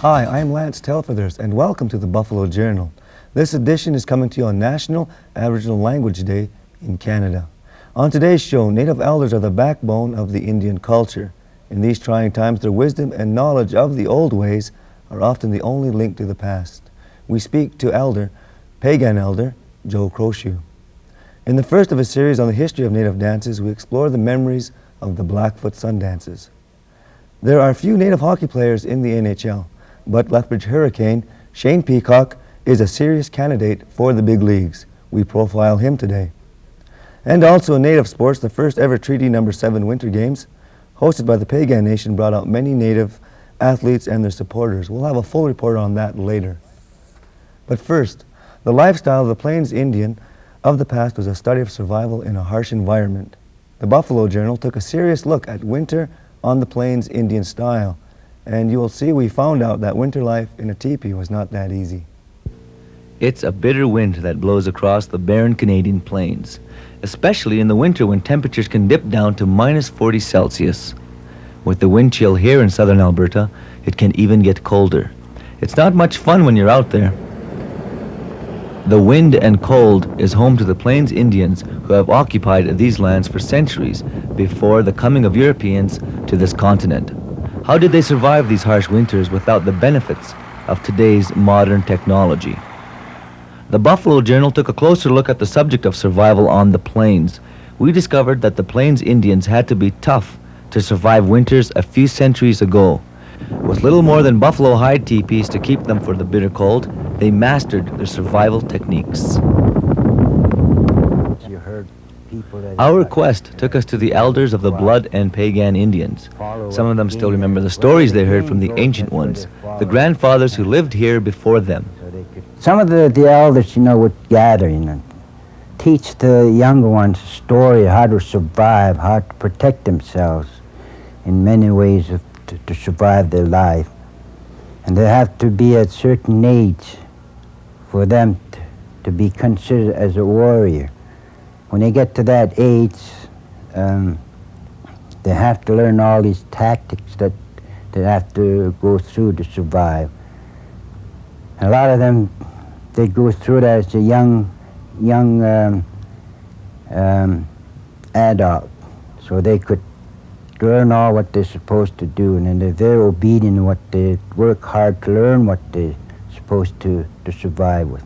Hi, I'm Lance Tailfeathers, and welcome to the Buffalo Journal. This edition is coming to you on National Aboriginal Language Day in Canada. On today's show, Native elders are the backbone of the Indian culture. In these trying times, their wisdom and knowledge of the old ways are often the only link to the past. We speak to pagan elder, Joe Crowshoe. In the first of a series on the history of Native dances, we explore the memories of the Blackfoot Sundances. There are few Native hockey players in the NHL, but Lethbridge Hurricane Shane Peackock is a serious candidate for the big leagues. We profile him today. And also in Native sports, the first ever Treaty No. 7 Winter Games, hosted by the Pagan Nation, brought out many Native athletes and their supporters. We'll have a full report on that later. But first, the lifestyle of the Plains Indian of the past was a study of survival in a harsh environment. The Buffalo Journal took a serious look at winter on the Plains Indian style, and you will see we found out that winter life in a teepee was not that easy. It's a bitter wind that blows across the barren Canadian plains, especially in the winter when temperatures can dip down to minus 40 Celsius. With the wind chill here in southern Alberta, it can even get colder. It's not much fun when you're out there. The wind and cold is home to the Plains Indians who have occupied these lands for centuries before the coming of Europeans to this continent. How did they survive these harsh winters without the benefits of today's modern technology? The Buffalo Journal took a closer look at the subject of survival on the plains. We discovered that the Plains Indians had to be tough to survive winters a few centuries ago. With little more than buffalo hide teepees to keep them for the bitter cold, they mastered their survival techniques. Our quest took us to the elders of the Blood and Pagan Indians. Some of them still remember the stories they heard from the ancient ones, the grandfathers who lived here before them. Some of the elders, would gather, teach the younger ones a story how to survive, how to protect themselves in many ways to survive their life. And they have to be at a certain age for them to be considered as a warrior. When they get to that age, they have to learn all these tactics that they have to go through to survive. And a lot of them, they go through that as a young adult, so they could learn all what they're supposed to do, and then they're very obedient in what they work hard to learn what they're supposed to survive with.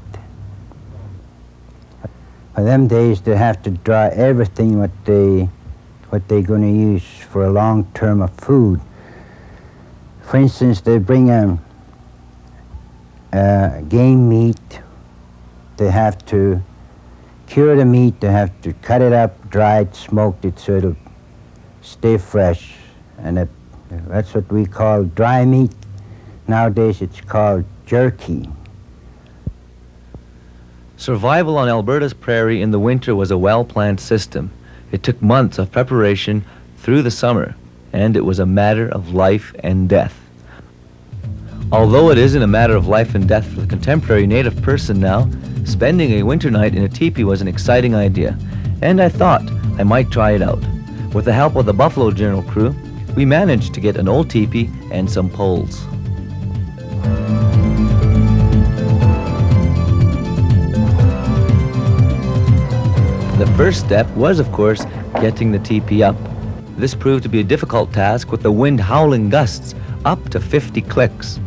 For them days, they have to draw everything what they're going to use for a long term of food. For instance, they bring game meat. They have to cure the meat. They have to cut it up, dry it, smoke it, so it'll stay fresh. And that's what we call dry meat. Nowadays, it's called jerky. Survival on Alberta's prairie in the winter was a well-planned system. It took months of preparation through the summer, and it was a matter of life and death. Although it isn't a matter of life and death for the contemporary Native person now, spending a winter night in a teepee was an exciting idea, and I thought I might try it out. With the help of the Buffalo Journal crew, we managed to get an old teepee and some poles. The first step was, of course, getting the teepee up. This proved to be a difficult task with the wind howling gusts up to 50 clicks.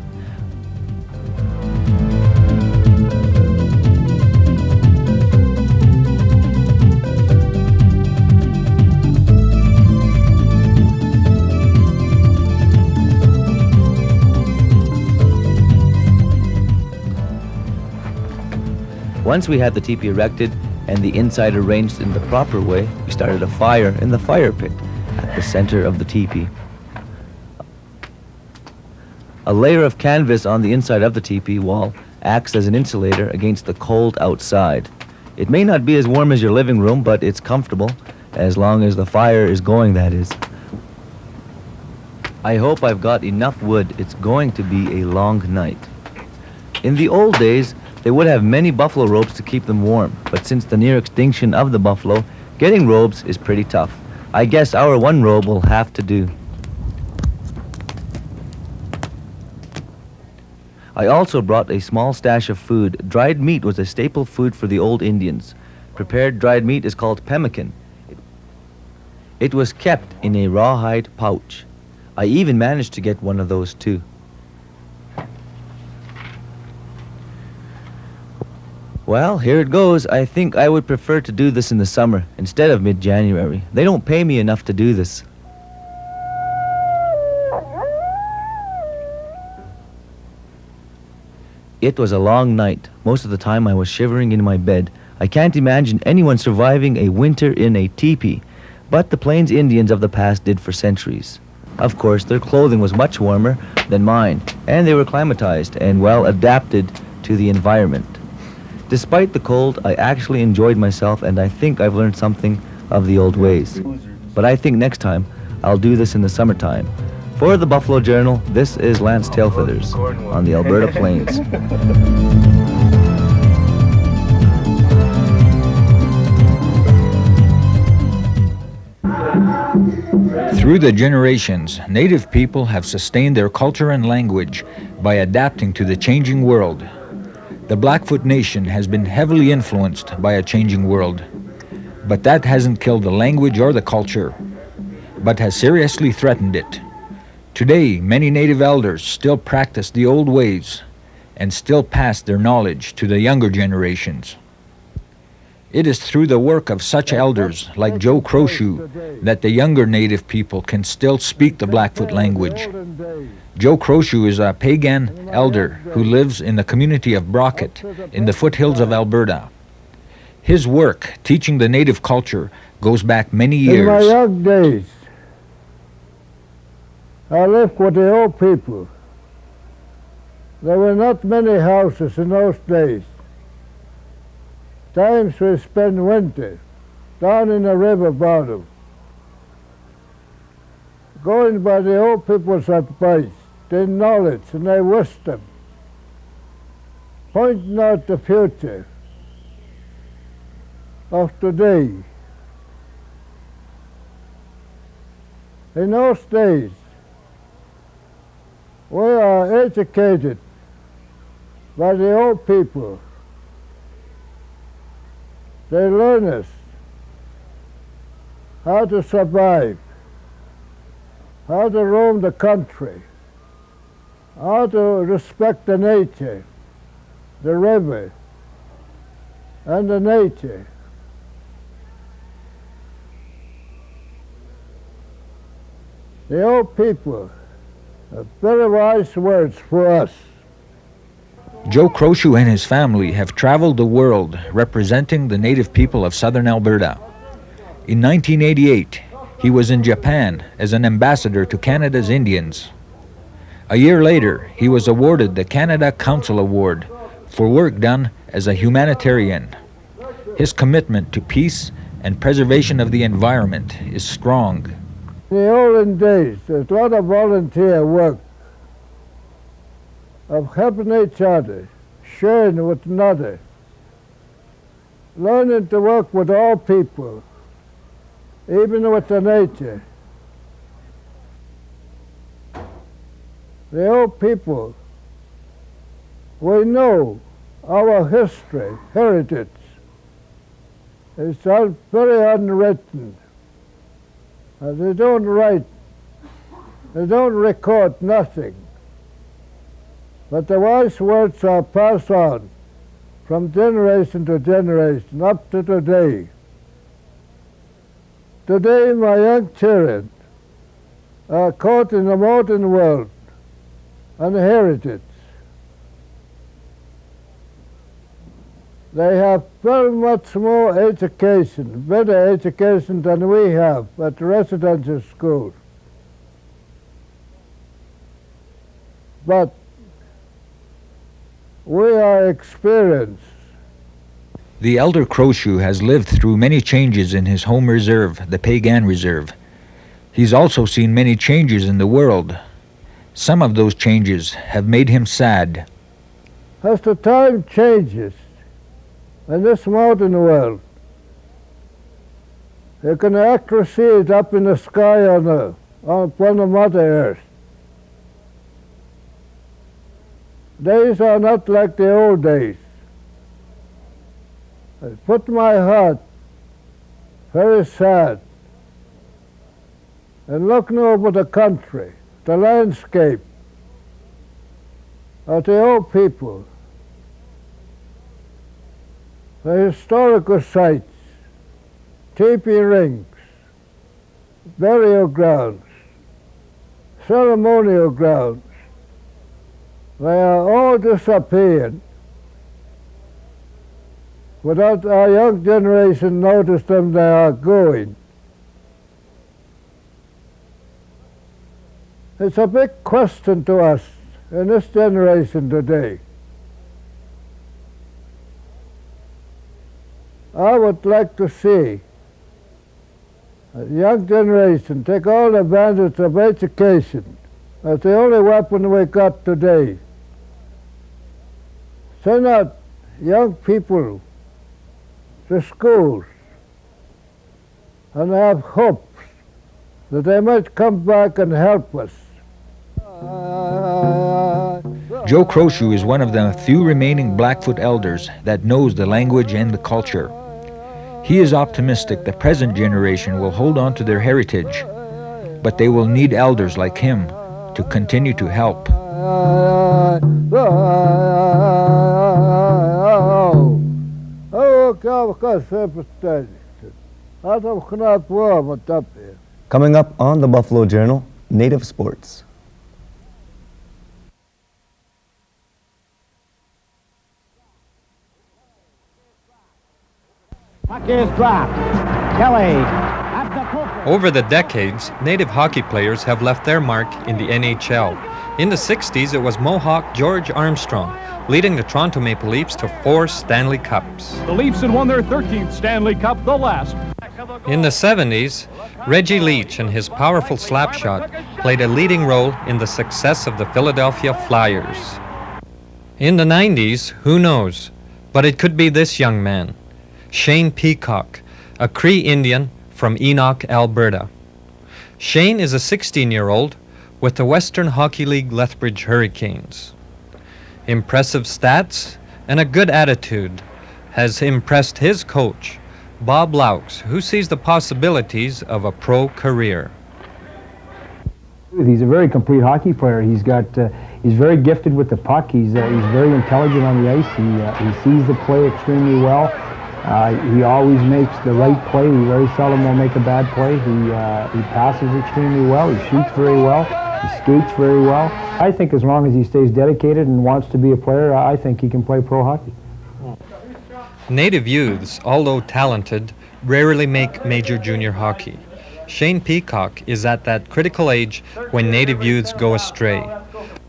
Once we had the teepee erected and the inside arranged in the proper way, we started a fire in the fire pit at the center of the teepee. A layer of canvas on the inside of the teepee wall acts as an insulator against the cold outside. It may not be as warm as your living room, but it's comfortable, as long as the fire is going, that is. I hope I've got enough wood. It's going to be a long night. In the old days, they would have many buffalo robes to keep them warm, but since the near extinction of the buffalo, getting robes is pretty tough. I guess our one robe will have to do. I also brought a small stash of food. Dried meat was a staple food for the old Indians. Prepared dried meat is called pemmican. It was kept in a rawhide pouch. I even managed to get one of those too. Well, here it goes. I think I would prefer to do this in the summer instead of mid-January. They don't pay me enough to do this. It was a long night. Most of the time I was shivering in my bed. I can't imagine anyone surviving a winter in a tipi, but the Plains Indians of the past did for centuries. Of course, their clothing was much warmer than mine, and they were acclimatized and well adapted to the environment. Despite the cold, I actually enjoyed myself, and I think I've learned something of the old ways. But I think next time I'll do this in the summertime. For the Buffalo Journal, this is Lance Tailfeathers on the Alberta Plains. Through the generations, Native people have sustained their culture and language by adapting to the changing world. The Blackfoot Nation has been heavily influenced by a changing world, but that hasn't killed the language or the culture, but has seriously threatened it. Today, many Native elders still practice the old ways and still pass their knowledge to the younger generations. It is through the work of such elders like Joe Crowshoe that the younger Native people can still speak the Blackfoot language. Joe Crowshoe is a pagan elder who lives in the community of Brocket in the foothills of Alberta. His work, teaching the Native culture, goes back many years. In my young days, I lived with the old people. There were not many houses in those days. Times we spent winter down in the river bottom, going by the old people's advice, their knowledge and their wisdom, pointing out the future of today. In those days, we are educated by the old people. They learn us how to survive, how to roam the country, how to respect the nature, the river, and the nature. The old people have very wise words for us. Joe Crowshoe and his family have traveled the world representing the Native people of southern Alberta. In 1988, he was in Japan as an ambassador to Canada's Indians. A year later, he was awarded the Canada Council Award for work done as a humanitarian. His commitment to peace and preservation of the environment is strong. In the olden days, there's a lot of volunteer work of helping each other, sharing with another, learning to work with all people, even with the nature. The old people, we know our history, heritage. It's all very unwritten. They don't write, they don't record nothing. But the wise words are passed on from generation to generation up to today. Today, my young children are caught in the modern world and heritage. They have very much more education, better education than we have at the residential schools. But we are experienced. The elder Crowshoe has lived through many changes in his home reserve, the Pagan Reserve. He's also seen many changes in the world. Some of those changes have made him sad. As the time changes in this modern world, you can actually see it up in the sky upon the Mother Earth. days are not like the old days. I put my heart very sad and looking over the country, the landscape of the old people, the historical sites, tipi rings, burial grounds, ceremonial grounds. They are all disappearing without our young generation notice them they are going. It's a big question to us in this generation today. I would like to see a young generation take all advantage of education. That's the only weapon we got today. Send out young people to schools and have hopes that they might come back and help us. Joe Crowshoe is one of the few remaining Blackfoot elders that knows the language and the culture. He is optimistic the present generation will hold on to their heritage, but they will need elders like him to continue to help. Coming up on the Buffalo Journal, Native Sports. Puck is dropped. Kelly. Over the decades, Native hockey players have left their mark in the NHL. In the 60s, it was Mohawk George Armstrong, leading the Toronto Maple Leafs to 4 Stanley Cups. The Leafs had won their 13th Stanley Cup, the last. In the 70s, Reggie Leach and his powerful slap shot played a leading role in the success of the Philadelphia Flyers. In the 90s, who knows, but it could be this young man, Shane Peackock, a Cree Indian from Enoch, Alberta. Shane is a 16-year-old with the Western Hockey League Lethbridge Hurricanes. Impressive stats and a good attitude has impressed his coach, Bob Laux, who sees the possibilities of a pro career. He's a very complete hockey player. He's very gifted with the puck. He's very intelligent on the ice. He sees the play extremely well. He always makes the right play. He very seldom will make a bad play. He passes extremely well. He shoots very well. He skates very well. I think as long as he stays dedicated and wants to be a player, I think he can play pro hockey. Native youths, although talented, rarely make major junior hockey. Shane Peackock is at that critical age when Native youths go astray.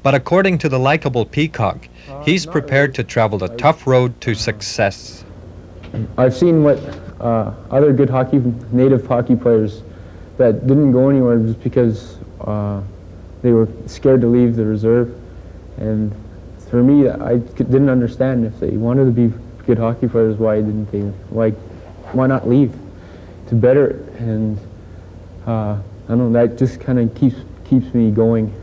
But according to the likable Peackock, he's prepared to travel the tough road to success. I've seen what other good Native hockey players that didn't go anywhere just because they were scared to leave the reserve. And for me, I didn't understand if they wanted to be good hockey players, why why not leave to better it? And I don't know, that just kind of keeps me going.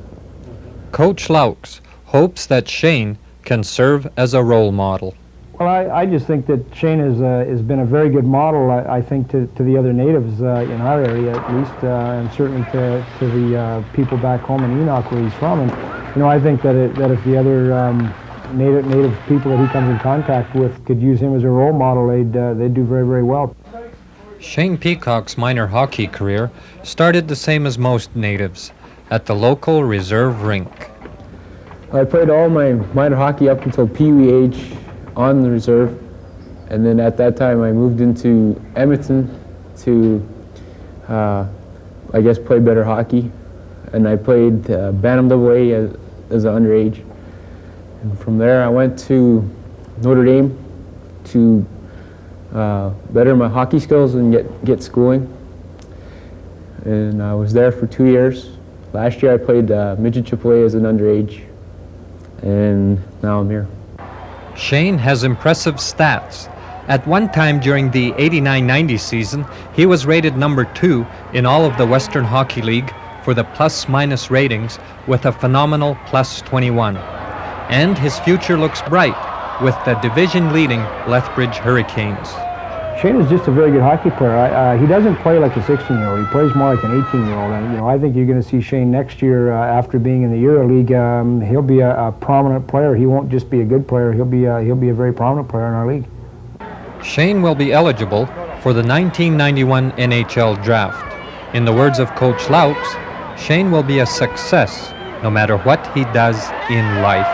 Coach Laux hopes that Shane can serve as a role model. Well, I just think that Shane has been a very good model, I think, to the other natives in our area, at least, and certainly to the people back home in Enoch, where he's from. And I think that if the other native people that he comes in contact with could use him as a role model, they'd do very, very well. Shane Peackock's minor hockey career started the same as most natives, at the local reserve rink. I played all my minor hockey up until Pee-wee age on the reserve, and then at that time I moved into Edmonton to, I guess, play better hockey, and I played Bantam AA as an underage. And from there I went to Notre Dame to better my hockey skills and get schooling, and I was there for 2 years. Last year I played midget AAA as an underage, and now I'm here. Shane has impressive stats. At one time during the 89-90 season, he was rated number 2 in all of the Western Hockey League for the plus-minus ratings with a phenomenal plus 21. And his future looks bright with the division-leading Lethbridge Hurricanes. Shane is just a very good hockey player. He doesn't play like a 16-year-old. He plays more like an 18-year-old. And I think you're going to see Shane next year after being in the EuroLeague. He'll be a prominent player. He won't just be a good player. He'll be a very prominent player in our league. Shane will be eligible for the 1991 NHL draft. In the words of Coach Louts, Shane will be a success no matter what he does in life.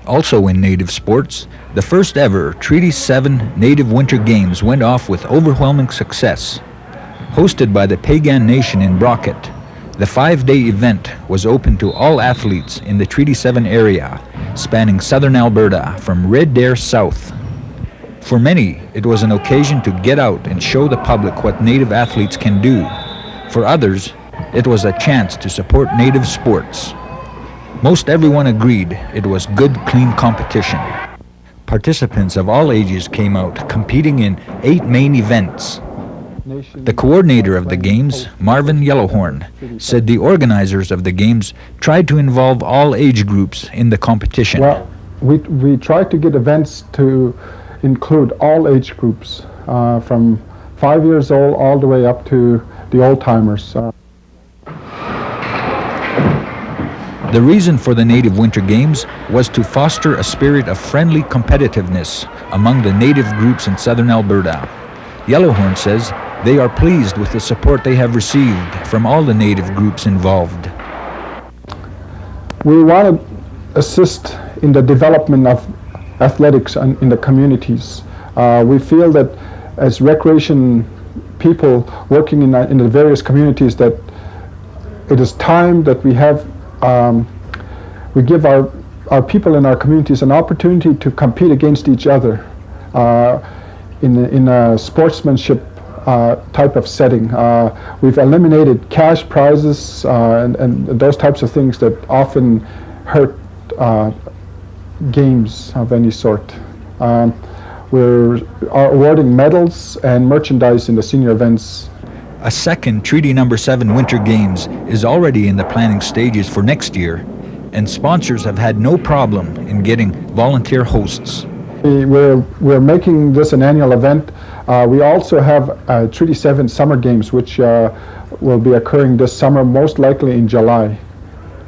Also in Native sports, the first ever Treaty 7 Native Winter Games went off with overwhelming success. Hosted by the Pagan Nation in Brocket, the 5-day event was open to all athletes in the Treaty 7 area, spanning southern Alberta from Red Deer south. For many, it was an occasion to get out and show the public what Native athletes can do. For others, it was a chance to support Native sports. Most everyone agreed it was good, clean competition. Participants of all ages came out, competing in 8 main events. The coordinator of the games, Marvin Yellowhorn, said the organizers of the games tried to involve all age groups in the competition. Well, we tried to get events to include all age groups, from 5 years old all the way up to the old-timers. The reason for the Native Winter Games was to foster a spirit of friendly competitiveness among the Native groups in southern Alberta. Yellowhorn says they are pleased with the support they have received from all the Native groups involved. We want to assist in the development of athletics in the communities. We feel that as recreation people working in the various communities, that it is time that we give our people in our communities an opportunity to compete against each other in a sportsmanship type of setting. We've eliminated cash prizes and those types of things that often hurt games of any sort. We're awarding medals and merchandise in the senior events. A second Treaty Number 7 Winter Games is already in the planning stages for next year, and sponsors have had no problem in getting volunteer hosts. We're making this an annual event. We also have Treaty 7 Summer Games, which will be occurring this summer, most likely in July.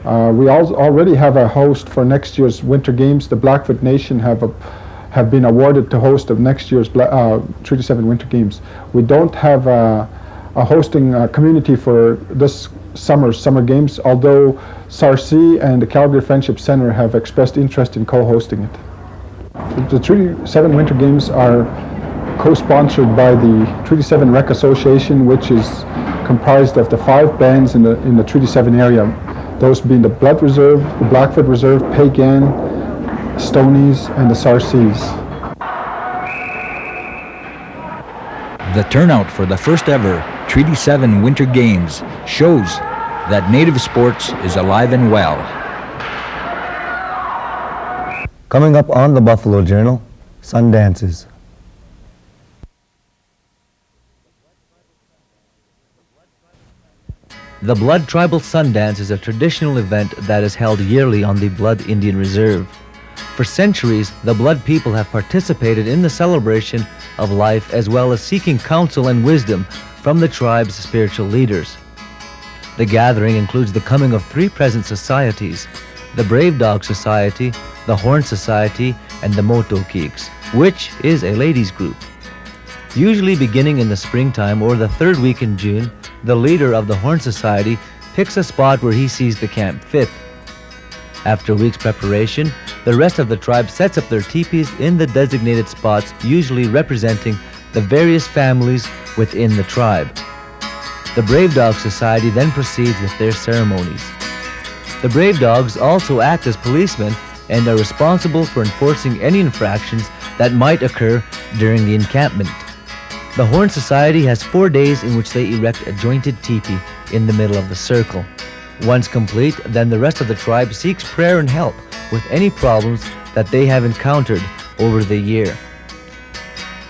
We already have a host for next year's Winter Games. The Blackfoot Nation have been awarded to host of next year's Treaty 7 Winter Games. We don't have a hosting community for this summer's Summer Games, although Sarcee and the Calgary Friendship Center have expressed interest in co-hosting it. The Treaty 7 Winter Games are co-sponsored by the Treaty 7 Rec Association, which is comprised of the 5 bands in the Treaty 7 area, those being the Blood Reserve, the Blackfoot Reserve, Pagan, Stonies, and the Sarcees. The turnout for the first ever Treaty 7 Winter Games shows that Native sports is alive and well. Coming up on the Buffalo Journal, Sundances. The Blood Tribal Sundance is a traditional event that is held yearly on the Blood Indian Reserve. For centuries, the Blood people have participated in the celebration of life as well as seeking counsel and wisdom from the tribe's spiritual leaders. The gathering includes the coming of 3 present societies, the Brave Dog Society, the Horn Society, and the Motokeeks, which is a ladies' group. Usually beginning in the springtime or the 3rd week in June, the leader of the Horn Society picks a spot where he sees the camp fit. After a week's preparation, the rest of the tribe sets up their teepees in the designated spots, usually representing the various families within the tribe. The Brave Dog Society then proceeds with their ceremonies. The Brave Dogs also act as policemen and are responsible for enforcing any infractions that might occur during the encampment. The Horn Society has 4 days in which they erect a jointed teepee in the middle of the circle. Once complete, then the rest of the tribe seeks prayer and help with any problems that they have encountered over the year.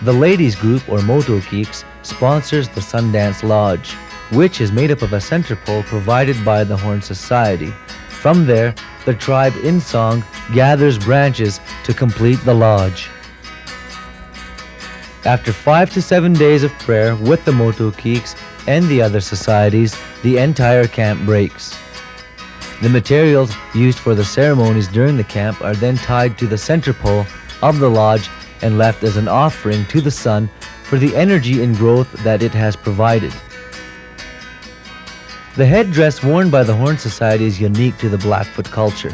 The ladies group, or motokeeks, sponsors the Sundance Lodge, which is made up of a center pole provided by the Horn Society. From there, the tribe in song gathers branches to complete the lodge. After 5 to 7 days of prayer with the motokeeks and the other societies, the entire camp breaks. The materials used for the ceremonies during the camp are then tied to the center pole of the lodge and left as an offering to the sun for the energy and growth that it has provided. The headdress worn by the Horn Society is unique to the Blackfoot culture.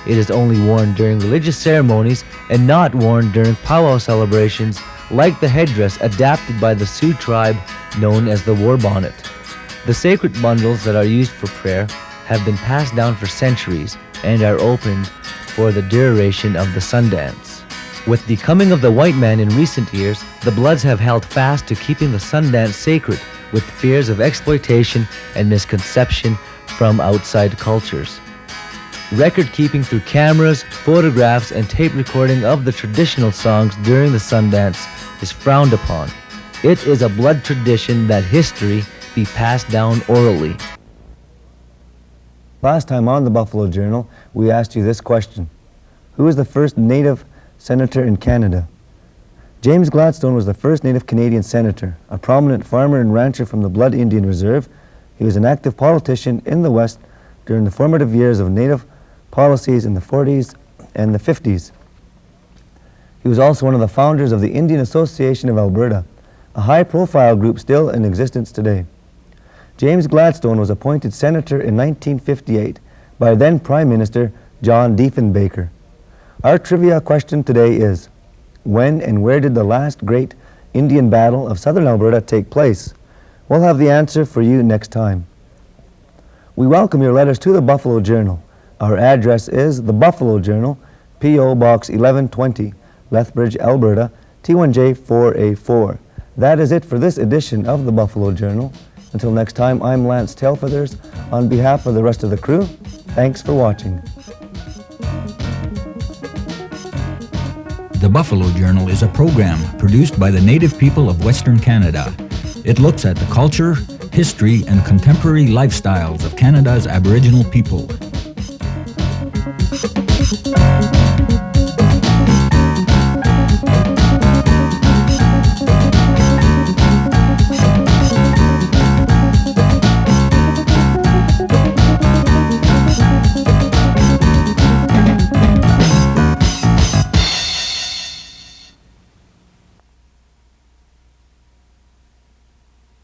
It is only worn during religious ceremonies and not worn during powwow celebrations like the headdress adapted by the Sioux tribe known as the war bonnet. The sacred bundles that are used for prayer have been passed down for centuries and are opened for the duration of the Sundance. With the coming of the white man in recent years, the Bloods have held fast to keeping the Sundance sacred with fears of exploitation and misconception from outside cultures. Record keeping through cameras, photographs, and tape recording of the traditional songs during the Sundance is frowned upon. It is a blood tradition that history be passed down orally. Last time on the Buffalo Journal, we asked you this question. Who was the first Native senator in Canada? James Gladstone was the first Native Canadian senator, a prominent farmer and rancher from the Blood Indian Reserve. He was an active politician in the West during the formative years of Native policies in the 40s and the 50s. He was also one of the founders of the Indian Association of Alberta, a high-profile group still in existence today. James Gladstone was appointed senator in 1958 by then Prime Minister John Diefenbaker. Our trivia question today is, when and where did the last great Indian battle of southern Alberta take place? We'll have the answer for you next time. We welcome your letters to the Buffalo Journal. Our address is the Buffalo Journal, P.O. Box 1120, Lethbridge, Alberta, T1J4A4. That is it for this edition of the Buffalo Journal. Until next time, I'm Lance Tailfeathers. On behalf of the rest of the crew, thanks for watching. The Buffalo Journal is a program produced by the Native people of Western Canada. It looks at the culture, history, and contemporary lifestyles of Canada's Aboriginal people.